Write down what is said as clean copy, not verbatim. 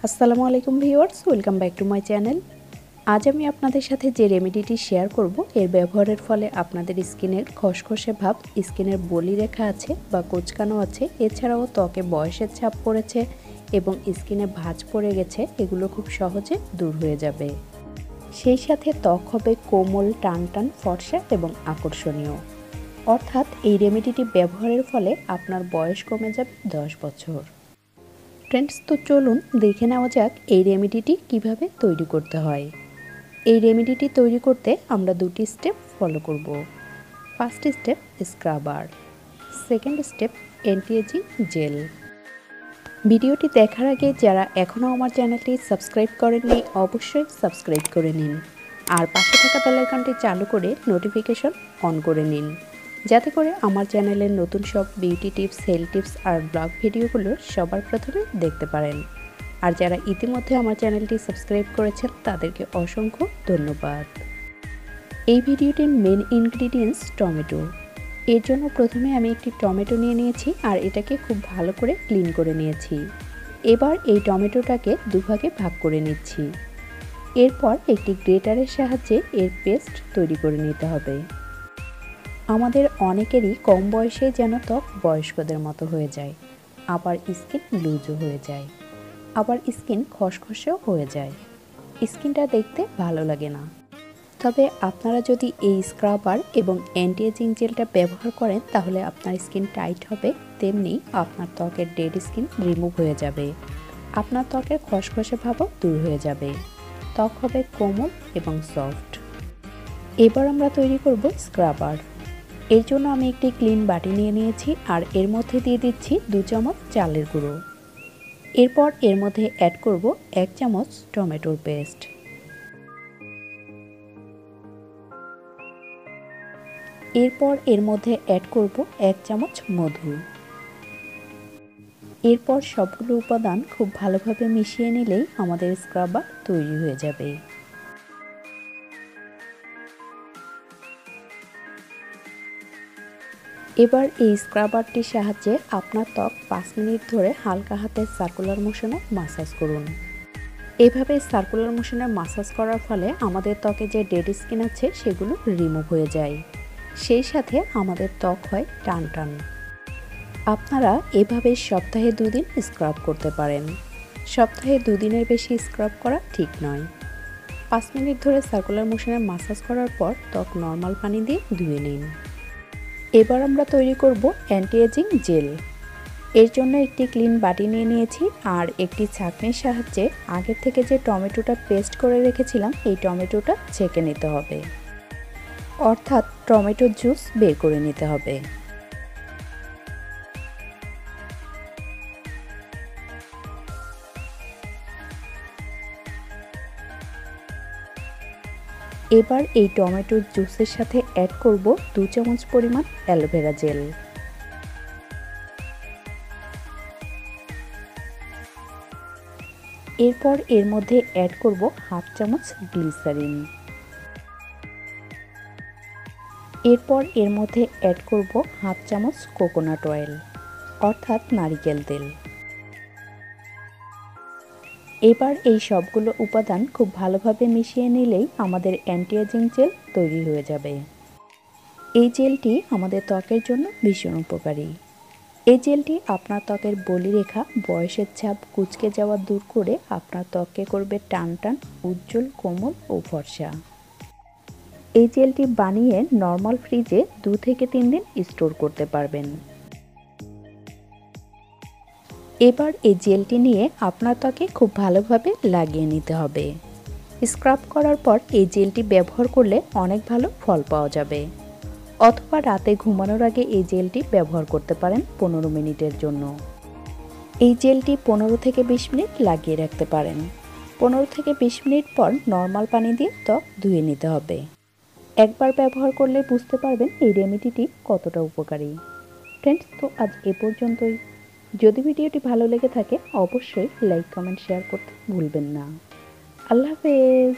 আসসালামু আলাইকুম viewers, welcome back to my channel. আজ আমি আপনাদের সাথে যে রেমেডিটি শেয়ার করব, এর ব্যবহারের ফলে আপনাদের স্কিনের খসখসে ভাব, স্কিনের বলি রেখা আছে বা কুচকানো আছে, এছাড়াও ত্বকে বয়সের ছাপ পড়েছে এবং স্কিনে ভাঁজ পড়ে গেছে, এগুলো খুব সহজে দূর হয়ে যাবে। সেই সাথে ত্বক হবে কোমল, টানটান, ফর্সা এবং আকর্ষণীয়। অর্থাৎ এই রেমেডিটি ব্যবহারের ফলে আপনার বয়স কমে যাবে 10 বছর। ফ্রেন্ডস, তো চলুন দেখে নেওয়া যাক এই রেমেডিটি কিভাবে তৈরি করতে হয়। এই রেমেডিটি তৈরি করতে আমরা দুটি স্টেপ ফলো করব। First step scrubber, second step anti ageing gel. ভিডিওটি দেখার আগে যারা এখনও আমার চ্যানেলটি সাবস্ক্রাইব করেননি, অবশ্যই সাবস্ক্রাইব করে নিন আর পাশে থাকা বেল আইকনটি চালু করে নোটিফিকেশন অন করে নিন, যাতে করে আমার চ্যানেলের নতুন সব বিউটি টিপস, হেলথ টিপস আর ব্লগ ভিডিওগুলো সবার প্রথমে দেখতে পারেন। আর যারা ইতিমধ্যে আমার চ্যানেলটি সাবস্ক্রাইব করেছেন তাদেরকে অসংখ্য ধন্যবাদ। এই ভিডিওটির মেন ইনগ্রিডিয়েন্টস টমেটো। এর জন্য প্রথমে আমি একটি টমেটো নিয়ে নিয়েছি আর এটাকে খুব ভালো করে ক্লিন করে নিয়েছি। এবার এই টমেটোটাকে দুভাগে ভাগ করে নিচ্ছি। এরপর একটি গ্রেটারের সাহায্যে এর পেস্ট তৈরি করে নিতে হবে। আমাদের অনেকেরই কম বয়সে যেন ত্বক বয়স্কদের মতো হয়ে যায়, আবার স্কিন লুজও হয়ে যায়, আবার স্কিন খসখসেও হয়ে যায়। স্কিনটা দেখতে ভালো লাগে না। তবে আপনারা যদি এই স্ক্রাবার এবং অ্যান্টি এজিং জেলটা ব্যবহার করেন তাহলে আপনার স্কিন টাইট হবে, তেমনি আপনার ত্বকের ডেড স্কিন রিমুভ হয়ে যাবে, আপনার ত্বকের খসখসে ভাবও দূর হয়ে যাবে, ত্বক হবে কোমল এবং সফট। এবার আমরা তৈরি করব স্ক্রাবার। এর জন্য আমি একটি ক্লিন বাটি নিয়ে নিয়েছি আর এর মধ্যে দিয়ে দিচ্ছি 2 চামচ চালের গুঁড়ো। এরপর এর মধ্যে অ্যাড করব 1 চামচ টমেটোর পেস্ট। এরপর এর মধ্যে অ্যাড করব 1 চামচ মধু। এরপর সবগুলো উপাদান খুব ভালোভাবে মিশিয়ে নিলেই আমাদের স্ক্রাবার তৈরি হয়ে যাবে। এবার এই স্ক্রাবারটির সাহায্যে আপনার ত্বক 5 মিনিট ধরে হালকা হাতে সার্কুলার মোশনে মাসাজ করুন। এভাবে সার্কুলার মোশনে মাসাজ করার ফলে আমাদের ত্বকে যে ডেড স্কিন আছে সেগুলো রিমুভ হয়ে যায়, সেই সাথে আমাদের ত্বক হয় টান টান। আপনারা এভাবে সপ্তাহে 2 দিন স্ক্রাব করতে পারেন। সপ্তাহে 2 দিনের বেশি স্ক্রাব করা ঠিক নয়। 5 মিনিট ধরে সার্কুলার মোশনে মাসাজ করার পর ত্বক নর্মাল পানি দিয়ে ধুয়ে নিন। এবার আমরা তৈরি করব অ্যান্টি এজিং জেল। এর জন্য একটি ক্লিন বাটি নিয়ে নিয়েছি আর একটি ছাঁকনির সাহায্যে আগে থেকে যে টমেটোটা পেস্ট করে রেখেছিলাম এই টমেটোটা ছেঁকে নিতে হবে, অর্থাৎ টমেটোর জুস বের করে নিতে হবে। এবার এই টমেটোর জুসের সাথে অ্যাড করব 2 চামচ পরিমাণ অ্যালোভেরা জেল। এরপর এর মধ্যে অ্যাড করব 1/2 চামচ গ্লিসারিন। এরপর এর মধ্যে অ্যাড করব 1/2 চামচ কোকোনাট অয়েল, অর্থাৎ নারিকেল তেল। এবার এই সবগুলো উপাদান খুব ভালোভাবে মিশিয়ে নিলেই আমাদের অ্যান্টি এজিং জেল তৈরি হয়ে যাবে। এই জেলটি আমাদের ত্বকের জন্য ভীষণ উপকারী। এই জেলটি আপনার ত্বকের বলিরেখা, বয়সের ছাপ, কুঁচকে যাওয়া দূর করে আপনার ত্বককে করবে টান টান, উজ্জ্বল, কোমল ও ফর্সা। এই জেলটি বানিয়ে নর্মাল ফ্রিজে 2 থেকে 3 দিন স্টোর করতে পারবেন। এবার এই জেলটি নিয়ে আপনার ত্বকে খুব ভালোভাবে লাগিয়ে নিতে হবে। স্ক্রাব করার পর এই জেলটি ব্যবহার করলে অনেক ভালো ফল পাওয়া যাবে। অথবা রাতে ঘুমানোর আগে এই জেলটি ব্যবহার করতে পারেন 15 মিনিটের জন্য। এই জেলটি 15 থেকে 20 মিনিট লাগিয়ে রাখতে পারেন। 15 থেকে 20 মিনিট পর নর্মাল পানি দিয়ে ত্বক ধুয়ে নিতে হবে। একবার ব্যবহার করলে বুঝতে পারবেন এই রেমেডিটি কতটা উপকারী। ফ্রেন্ডস, তো আজ এ পর্যন্তই। যদি ভিডিওটি ভালো লেগে থাকে অবশ্যই লাইক, কমেন্ট, শেয়ার করতে ভুলবেন না। আল্লাহ হাফেজ।